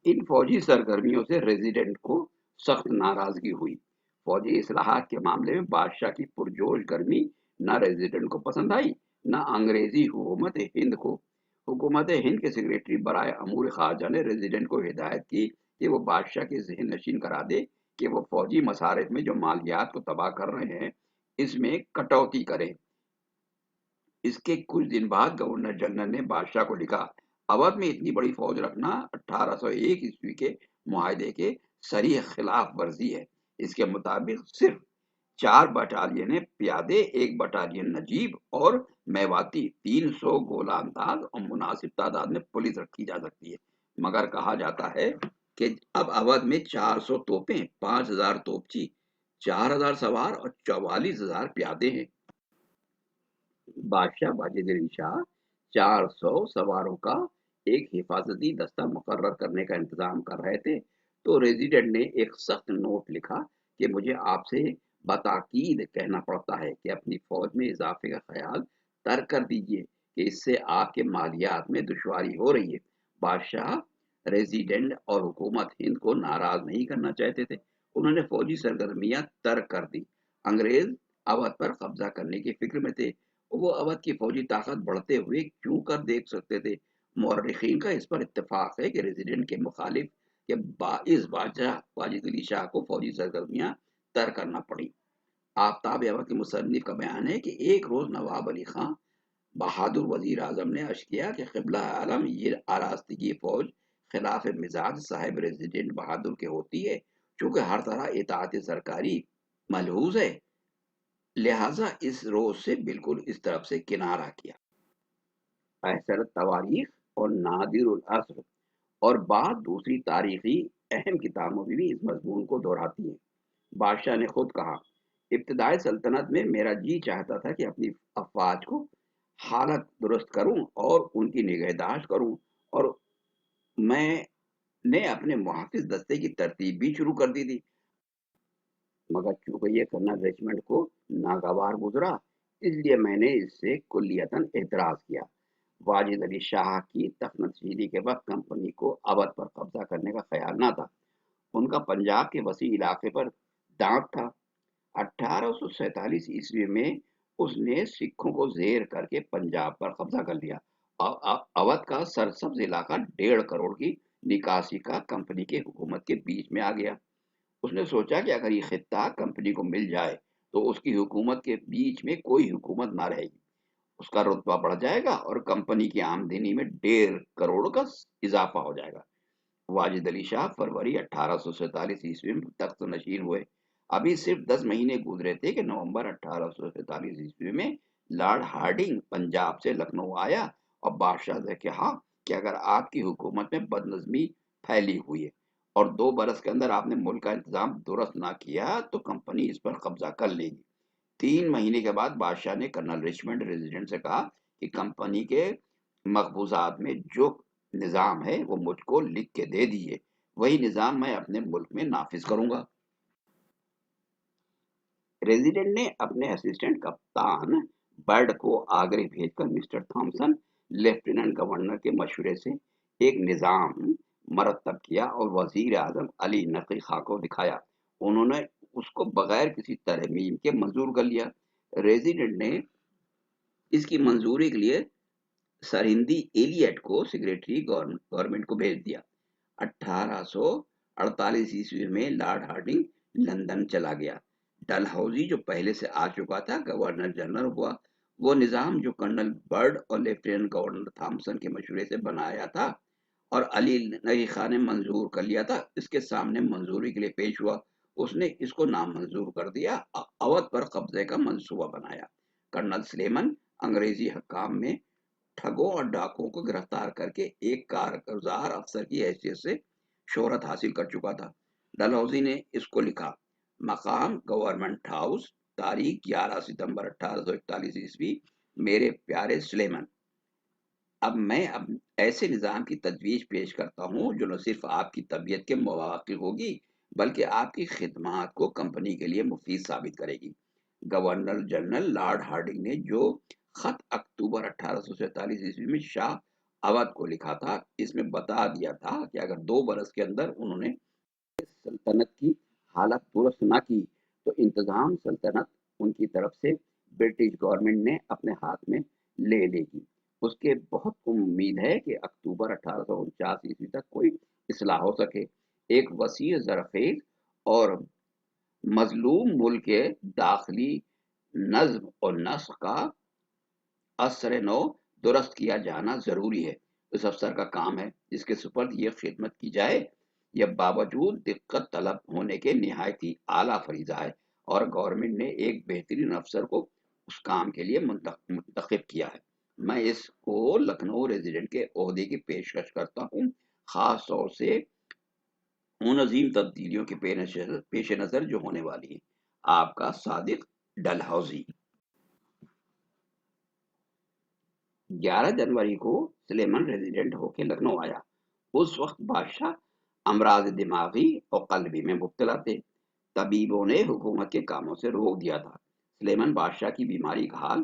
इन फौजी सरगर्मियों से रेजिडेंट को सख्त नाराजगी हुई। फौजी इस्लाहात के मामले में बादशाह की पुरजोश गर्मी न रेजिडेंट को पसंद आई, न अंग्रेजी हुकूमत हिंद को। हुकूमत हिंद के सेक्रेटरी बराए अमूर खारजा ने रेजिडेंट को हिदायत की कि वो बादशाह के जहन नशीन करा दे कि वो फौजी मसारिफ में जो मालियात को तबाह कर रहे हैं, इसमें कटौती करें। इसके कुछ दिन बाद गवर्नर जनरल ने बादशाह को लिखा, अवध में इतनी बड़ी फौज रखना 1801 ईस्वी के मुआहदे के सरीह खिलाफ वर्जी है। इसके मुताबिक सिर्फ 4 बटालियन प्यादे, 1 बटालियन नजीब और मेवाती, 300 गोलांदाज और मुनासिब तादाद में पुलिस रखी जा सकती है। मगर कहा जाता है कि अब अवध में 400 तोपें, 5000 तोपची, 4000 सवार और 44,000 प्यादे हैं। बादशाह वाजिद अली शाह 400 सवारों का एक हिफाजती दस्ता मुकर्रर करने का इंतजाम कर रहे थे, तो रेजिडेंट ने एक सख्त नोट लिखा कि मुझे आपसे बताकीद कहना पड़ता है कि अपनी फौज में इजाफे का ख्याल तर्क कर दीजिए कि इससे आपके मालियात में दुश्वारी हो रही है। बादशाह रेजिडेंट और हुकूमत हिंद को नाराज नहीं करना चाहते थे। उन्होंने फौजी सरगर्मियां तर्क कर दी। अंग्रेज अवध पर कब्जा करने की फिक्र में थे। वो अवध की फौजी ताकत बढ़ते हुए क्यों कर देख सकते थे। मौरखीन का इस पर इत्तेफाक है कि रेजिडेंट के मुखालिफ के बाइस बादशाह वाजिद अली शाह को फौजी सरगर्मियां तर्क करना पड़ी। आफ्ताब अवध के मुसन्निफ का बयान है कि एक रोज नवाब अली खां बहादुर वजीर आजम ने अर्ज किया कि क़िबला आलम, ये आरास्तगी फौज खिलाफ मिजाज साहिब रेजिडेंट बहादुर के होती है, चूंकि हर तरह इताअत सरकारी मलहूज है, लिहाजा इस रोज से बिल्कुल इस तरफ से किनारा किया। अहसर तवारीख और नादिर उल असर और बाद दूसरी तारीखी अहम किताबों में भी इस मजमून को दोहराती हैं। बादशाह ने खुद कहा, इब्तदाई सल्तनत में मेरा जी चाहता था कि अपनी अफवाज को हालत दुरुस्त करूं और उनकी निगहदाश्त करूं, और मैंने अपने मुहाफिज दस्ते की तरतीब भी शुरू कर दी थी। मगर चूंकि ये कर्नल रिचमंड को नागवार गुजरा, इसलिए मैंने इससे कुल्लियतन एतराज किया। वाजिद अली शाह की तख्तनशीनी के वक्त कंपनी को अवध पर कब्जा करने का ख्याल न था। उनका पंजाब के वसी इलाके पर दांव था। 1847 ईस्वी में उसने सिखों को जेर करके पंजाब पर कब्जा कर लिया। अवध का सरसब्ज इलाका 1.5 करोड़ की निकासी का कंपनी की हुकूमत के बीच में आ गया। उसने सोचा कि अगर ये खित्ता कंपनी को मिल जाए तो उसकी हुकूमत के बीच में कोई हुकूमत ना रहेगी, उसका रुतबा बढ़ जाएगा और कंपनी की आमदनी में 1.5 करोड़ का इजाफा हो जाएगा। वाजिद अली शाह फरवरी 1847 ईस्वी में तख्त नशीन हुए। अभी सिर्फ 10 महीने गुजरे थे कि नवंबर 1847 ईस्वी में लॉर्ड हार्डिंग पंजाब से लखनऊ आया और बादशाह से कहा कि अगर आपकी हुकूमत में बदनज़मी फैली हुई है और 2 बरस के अंदर आपने मुल्क का इंतजाम दुरुस्त ना किया तो कंपनी इस पर कब्जा कर लेगी। 3 महीने के बाद बादशाह ने कर्नल रिचमंड रेजिडेंट से कहा कि कंपनी के मकबूजात में जो निज़ाम है वो मुझको लिख के दे दिए, वही निज़ाम मैं अपने मुल्क में नाफिज करूंगा। रेजिडेंट ने अपने असिस्टेंट कप्तान बर्ड को आगरे भेजकर मिस्टर थॉमसन लेफ्टिनेंट गवर्नर के मशवरे से एक निज़ाम मरतब किया और वजीर आजम अली नकी खां को दिखाया। उन्होंने उसको बगैर किसी तरमीम के मंजूर कर लिया। रेजिडेंट ने इसकी मंजूरी के लिए सरहिंदी एलियट को सेक्रेटरी गवर्नमेंट को भेज दिया। 1848 ईस्वी में लॉर्ड हार्डिंग लंदन चला गया। डलहौजी जो पहले से आ चुका था गवर्नर जनरल हुआ। वो निज़ाम जो कर्नल बर्ड और लेफ्टिनेंट गवर्नर थॉमसन के मशवरे से बनाया था और अली नई खान ने मंजूर कर लिया था, इसके सामने मंजूरी के लिए पेश हुआ। उसने इसको नामंजूर कर दिया। अवध पर कब्जे का मंसूबा बनाया। कर्नल स्लेमन अंग्रेजी हकाम में ठगों और डाकुओं को गिरफ्तार करके एक कारगुजार अफसर की हैसियत से शोहरत हासिल कर चुका था। डलहौजी ने इसको लिखा, मकाम गवर्नमेंट हाउस, तारीख 11 सितंबर 1841 ईस्वी। मेरे प्यारे सुलेमान, अब मैं अब ऐसे निज़ाम की तजवीज़ पेश करता हूँ जो न सिर्फ आपकी तबीयत के मुवाफ़िक़ होगी बल्कि आपकी खिदमात को कंपनी के लिए मुफीद साबित करेगी। गवर्नर जनरल लॉर्ड हार्डिंग ने जो खत अक्टूबर 1847 ईस्वी में शाह اودھ کو لکھا تھا، اس میں بتا دیا تھا کہ اگر 2 برس کے اندر انہوں نے سلطنت کی حالت درست نہ کی تو انتظام سلطنت ان کی طرف سے برٹش گورنمنٹ نے اپنے ہاتھ میں لے لے گی۔ اس کے بہت امید ہے کہ اکتوبر 1849 تک کوئی اصلاح ہو سکے۔ ایک وسیع زرخیز اور مظلوم ملک کے داخلی نظم و نسق کا اثر نو درست کیا جانا ضروری ہے۔ اس افسر کا کام ہے جس کے سپرد یہ خدمت کی جائے، یہ باوجود دقت طلب ہونے کے نہایت ہی اعلیٰ فریضہ ہے، اور گورنمنٹ نے ایک بہترین افسر کو اس کام کے لیے منتخب کیا ہے۔ میں اس کو لکھنؤ ریزیڈنٹ کے عہدے کی پیشکش کرتا ہوں، خاص طور سے ان عظیم تبدیلیوں کے پیش نظر جو ہونے والی ہیں۔ آپ کا صادق ڈلہوزی۔ 11 جنوری کو سلیمان ریزیڈنٹ ہو کے لکھنؤ آیا۔ اس وقت بادشاہ امراض دماغی اور قلبی میں مبتلا تھے۔ طبیبوں نے حکومت کے کاموں سے روک دیا تھا۔ سلیمان بادشاہ کی بیماری کا حال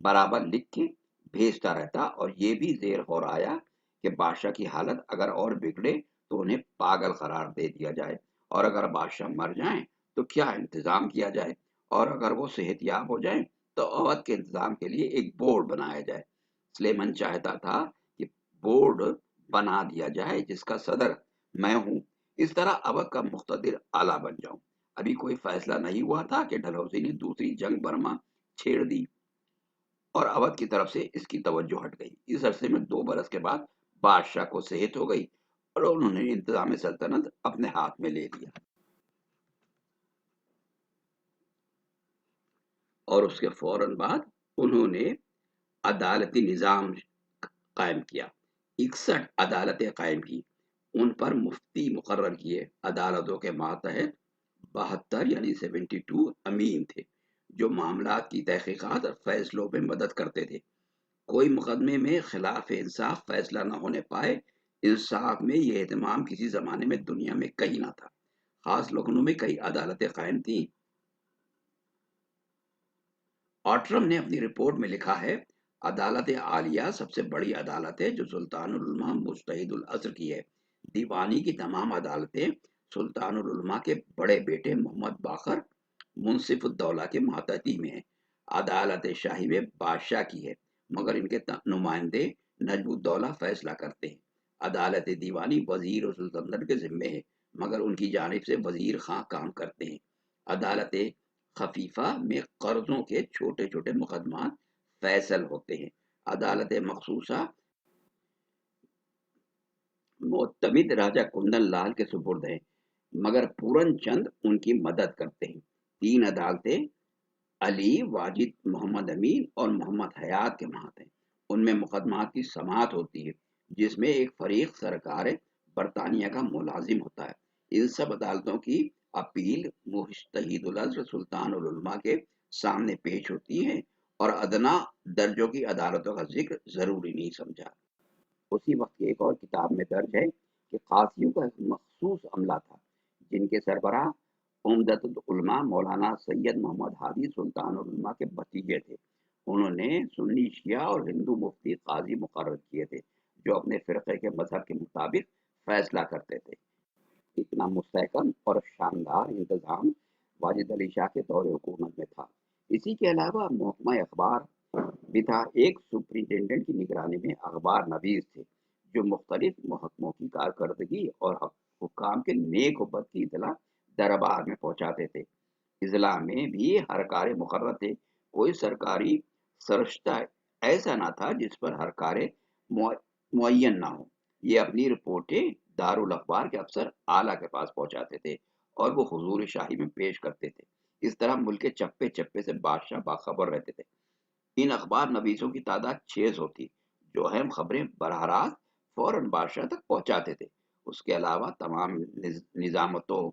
برابر لکھ کے بھیجتا رہتا اور یہ بھی زیر غور آیا کہ بادشاہ کی حالت اگر اور بگڑے تو انہیں پاگل قرار دے دیا جائے، اور اگر بادشاہ مر جائیں تو کیا انتظام کیا جائے، اور اگر وہ صحت یاب ہو جائیں تو اودھ کے انتظام کے لیے ایک بورڈ بنایا جائے۔ سلیمان چاہتا تھا کہ بورڈ بنا دیا جائے جس کا صدر میں ہوں، اس طرح اودھ کا مقتدر اعلیٰ بن جاؤں۔ ابھی کوئی فیصلہ نہیں ہوا تھا کہ ڈلہوزی نے دوسری جنگ برما چھیڑ دی اور اودھ کی طرف سے اس کی توجہ ہٹ گئی۔ اس عرصے میں 2 برس کے بعد بادشاہ کو صحت ہو گئی اور انہوں نے انتظام سلطنت اپنے ہاتھ میں لے لیا، اور اس کے فوراً بعد انہوں نے عدالتی نظام قائم کیا۔ 61 عدالتیں قائم کی، ان پر مفتی مقرر کیے۔ عدالتوں کے ماتحت 72 یعنی 72 امین تھے جو معاملات کی تحقیقات اور فیصلوں میں مدد کرتے تھے۔ کوئی مقدمے میں خلاف انصاف فیصلہ نہ ہونے پائے۔ انصاف میں یہ اہتمام کسی زمانے میں دنیا میں کہیں نہ تھا۔ خاص لکھنؤ میں کئی عدالتیں قائم تھیں۔ آٹرم نے اپنی رپورٹ میں لکھا ہے، عدالت عالیہ سب سے بڑی عدالت ہے جو سلطان العلماء مجتہد العصر کی ہے۔ دیوانی کی تمام عدالتیں سلطان العلماء کے بڑے بیٹے محمد باقر منصف الدولہ کے ماتحتی میں ہیں۔ عدالت شاہی میں بادشاہ کی ہے مگر ان کے نمائندے نجم الدولہ فیصلہ کرتے ہیں۔ عدالت دیوانی وزیر اور سلطنت کے ذمے ہے مگر ان کی جانب سے وزیر خاں کام کرتے ہیں۔ عدالت خفیفہ میں قرضوں کے چھوٹے چھوٹے مقدمات فیصل ہوتے ہیں۔ عدالت مخصوصہ معتمد راجہ کندن لال کے سپرد ہیں مگر پورن چند ان کی مدد کرتے ہیں۔ 3 عدالتیں علی، واجد محمد امین اور محمد حیات کے مہات ہیں۔ ان میں مقدمات کی سماعت ہوتی ہے جس میں ایک فریق سرکار برطانیہ کا ملازم ہوتا ہے۔ ان سب عدالتوں کی اپیل مجتہد العصر سلطان العلماء کے سامنے پیش ہوتی ہیں اور ادنا درجوں کی عدالتوں کا ذکر ضروری نہیں سمجھا۔ اسی وقت کی ایک اور کتاب میں درج ہے کہ قاضیوں کا ایک مخصوص عملہ تھا جن کے سربراہ عمدۃ العلماء مولانا سید محمد ہادی سلطان العلماء کے بھتیجے تھے۔ انہوں نے سنی، شیعہ اور ہندو مفتی قاضی مقرر کیے تھے جو اپنے فرقے کے مذہب کے مطابق فیصلہ کرتے تھے۔ اتنا مستحکم اور شاندار انتظام واجد علی شاہ کے دور حکومت میں تھا۔ اسی کے علاوہ محکمہ اخبار بھی تھا۔ ایک سپرنٹینڈنٹ کی نگرانی میں اخبار نویس تھے جو مختلف محکموں کی کارکردگی اور حکام کے نیک و بد کی اطلاع دربار میں پہنچاتے تھے۔ اضلاع میں بھی ہر کار مقرر تھے، کوئی سرکاری سرشتہ ایسا نہ تھا جس پر ہر کار معین نہ ہو۔ یہ اپنی رپورٹیں دارالاخبار کے افسر اعلیٰ کے پاس پہنچاتے تھے اور وہ حضور شاہی میں پیش کرتے تھے۔ اس طرح ملک کے چپے چپے سے بادشاہ باخبر رہتے تھے۔ ان اخبار نویسوں کی تعداد 600 تھی جو اہم خبریں براہ راست فوراً بادشاہ تک پہنچاتے تھے۔ اس کے علاوہ تمام نظامتوں،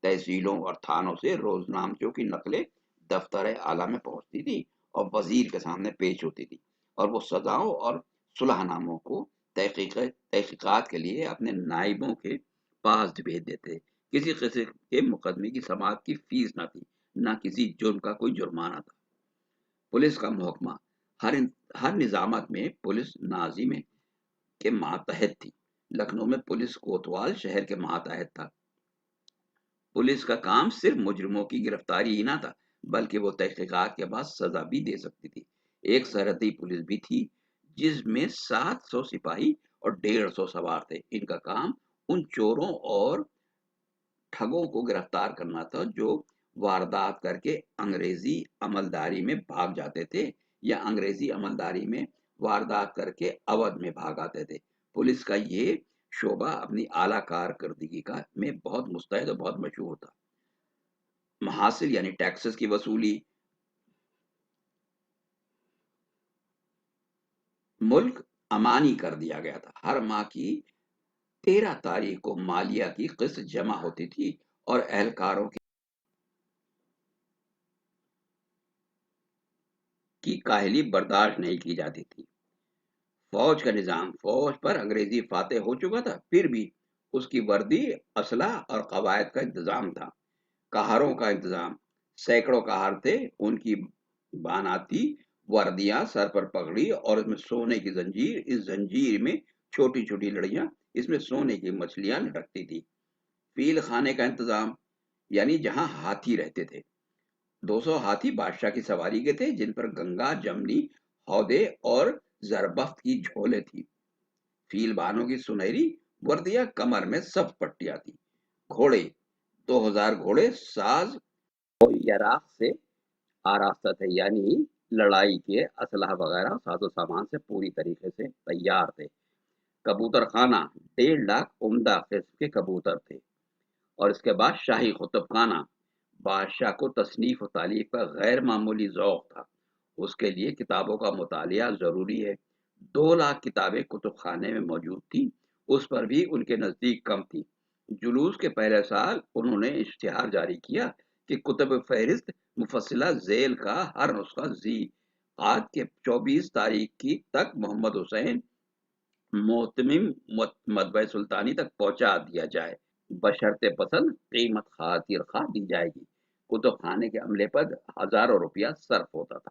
تحصیلوں اور تھانوں سے روزنامچوں کی نقلیں دفتر اعلیٰ میں پہنچتی تھی اور وزیر کے سامنے پیش ہوتی تھی، اور وہ سزاؤں اور صلح ناموں کو تحقیقات کے لیے اپنے نائبوں کے پاس بھیج دیتے۔ کسی قسم کے مقدمے کی سماعت کی فیس نہ تھی، نہ کسی جرم کا کوئی جرمانہ تھا۔ پولیس کا محکمہ ہر نظامت میں پولیس ناظم के मातहत थी। लखनऊ में पुलिस कोतवाल शहर के मातहत था। पुलिस का काम सिर्फ मुजरिमों की गिरफ्तारी ही ना था, बल्कि वो तहकीकात के बाद सजा भी दे सकती थी। एक सरहदी पुलिस भी थी, जिसमें 700 सिपाही और 150 सवार थे। इनका काम उन चोरों और ठगों को गिरफ्तार करना था जो वारदात करके अंग्रेजी अमलदारी में भाग जाते थे, या अंग्रेजी अमलदारी में वारदात करके अवध में भाग आते थे। पुलिस का ये शोबा अपनी आला कारकर्दगी का में बहुत मुस्तैद और बहुत मशहूर था। महासिल यानी टैक्सेस की वसूली, मुल्क अमानी कर दिया गया था। हर माह की 13 तारीख को मालिया की किस्त जमा होती थी और एहलकारों की काहली बर्दाश्त नहीं की जाती थी। फौज का निजाम, फौज पर अंग्रेजी फातेह हो चुका था, फिर भी उसकी वर्दी, असलहा और कवायद का इंतजाम था। कहारों का इंतजाम, सैकड़ों कहार थे। उनकी बानाती वर्दियां, सर पर पगड़ी और इसमें सोने की जंजीर, इस जंजीर में छोटी छोटी लड़ियां, इसमें सोने की मछलियां लटकती थी। फील खाने का इंतजाम, यानी जहां हाथी रहते थे। 200 हाथी बादशाह की सवारी के थे, जिन पर गंगा, जमनी, हौदे और जरबफ्त की झोले थी। फीलबानों की सुनहरी वर्दियां, कमर में सब पट्टियां थी। घोड़े, 2000 घोड़े साज और यराक से आरास्ता थे, यानी लड़ाई के असलहा वगैरह साजो सामान से पूरी तरीके से तैयार थे। कबूतर खाना, 1.5 लाख उम्दा किस्म के कबूतर थे। और इसके बाद शाही कुतुब खाना, बादशाह को तसनीफ और तालीफ का गैर मामूली ज़ौक़ था। उसके लिए किताबों का मुतालिया ज़रूरी है। 2 लाख किताबें कुतुब खाने में मौजूद थी, उस पर भी उनके नज़दीक कम थी। जुलूस के पहले साल उन्होंने इश्तिहार जारी किया कि कुतुब फहरिस्त मुफस्सला झेल का हर नुस्खा ज़ी आज के 24 तारीख की तक मोहम्मद हुसैन मोहतमिम मतबा सुल्तानी तक पहुंचा दिया जाए, बशर्ते पसंद कीमत खातिर खा दी जाएगी। कुतुब खाने के अमले पर हजारों रुपया सर्फ होता था।